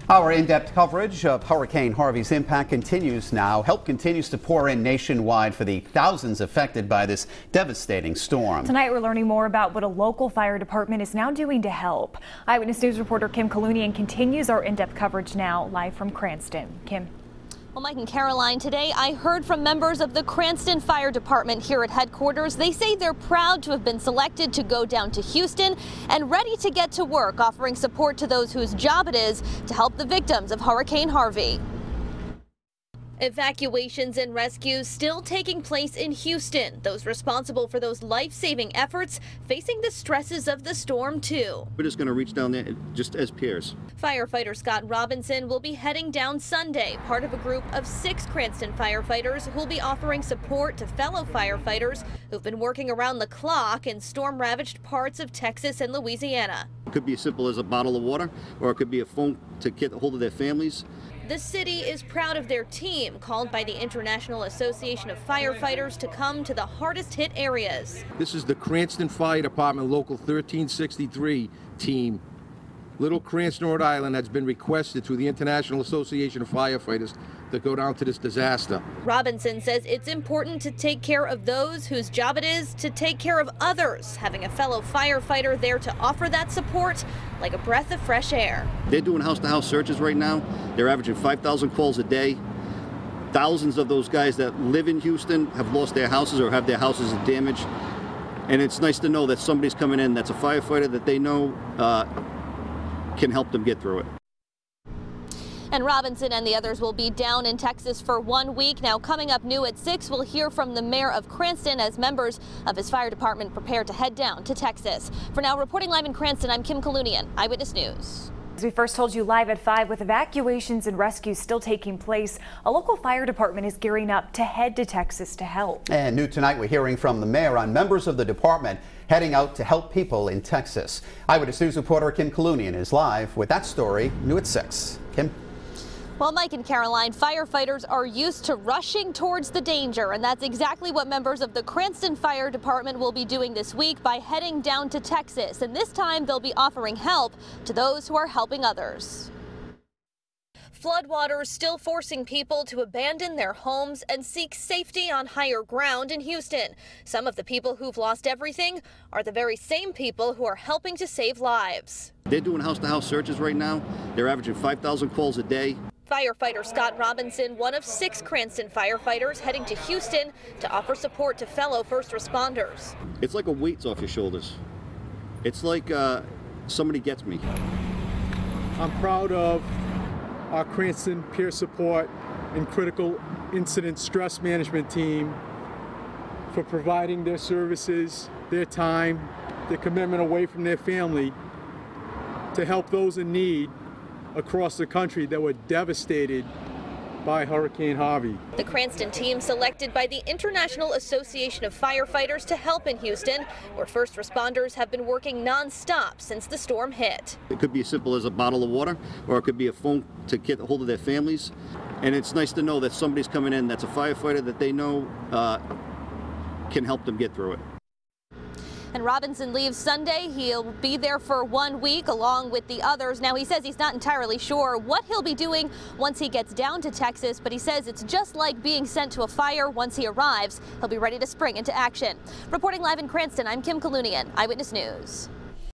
Our in-depth coverage of Hurricane Harvey's impact continues now. Help continues to pour in nationwide for the thousands affected by this devastating storm. Tonight we're learning more about what a local fire department is now doing to help. Eyewitness News reporter Kim Kalunian continues our in-depth coverage now live from Cranston. Kim. Well, Mike and Caroline, today I heard from members of the Cranston Fire Department here at headquarters. They say they're proud to have been selected to go down to Houston and ready to get to work, offering support to those whose job it is to help the victims of Hurricane Harvey. Evacuations and rescues still taking place in Houston. Those responsible for those life-saving efforts facing the stresses of the storm, too. We're just going to reach down there just as peers. Firefighter Scott Robinson will be heading down Sunday, part of a group of 6 Cranston firefighters who will be offering support to fellow firefighters who've been working around the clock in storm-ravaged parts of Texas and Louisiana. It could be as simple as a bottle of water, or it could be a phone to get a hold of their families. The city is proud of their team, called by the International Association of Firefighters to come to the hardest hit areas. This is the Cranston Fire Department Local 1363 team. Little Cranston, Rhode Island has been requested through the International Association of Firefighters to go down to this disaster. Robinson says it's important to take care of those whose job it is to take care of others. Having a fellow firefighter there to offer that support, like a breath of fresh air. They're doing house-to-house searches right now. They're averaging 5,000 calls a day. Thousands of those guys that live in Houston have lost their houses or have their houses damaged. And it's nice to know that somebody's coming in that's a firefighter that they know can help them get through it. And Robinson and the others will be down in Texas for 1 week. Now, coming up new at 6, we'll hear from the mayor of Cranston as members of his fire department prepare to head down to Texas. For now, reporting live in Cranston, I'm Kim Kalunian, Eyewitness News. As we first told you live at 5, with evacuations and rescues still taking place, a local fire department is gearing up to head to Texas to help. And new tonight, we're hearing from the mayor on members of the department heading out to help people in Texas. Eyewitness News reporter Kim Kalunian is live with that story new at 6. Kim. Well, Mike and Caroline, firefighters are used to rushing towards the danger, and that's exactly what members of the Cranston Fire Department will be doing this week by heading down to Texas. And this time they'll be offering help to those who are helping others. Floodwaters still forcing people to abandon their homes and seek safety on higher ground in Houston. Some of the people who've lost everything are the very same people who are helping to save lives. They're doing house-to-house searches right now. They're averaging 5,000 calls a day. Firefighter Scott Robinson, one of 6 Cranston firefighters, heading to Houston to offer support to fellow first responders. It's like a weight's off your shoulders. It's like somebody gets me. I'm proud of our Cranston peer support and critical incident stress management team for providing their services, their time, their commitment away from their family to help those in need across the country that were devastated by Hurricane Harvey. The Cranston team selected by the International Association of Firefighters to help in Houston, where first responders have been working non-stop since the storm hit. It could be as simple as a bottle of water, or it could be a phone to get a hold of their families. And it's nice to know that somebody's coming in that's a firefighter that they know can help them get through it. And Robinson leaves Sunday. He'll be there for 1 week along with the others. Now, he says he's not entirely sure what he'll be doing once he gets down to Texas, but he says it's just like being sent to a fire. Once he arrives, he'll be ready to spring into action. Reporting live in Cranston, I'm Kim Kalunian, Eyewitness News.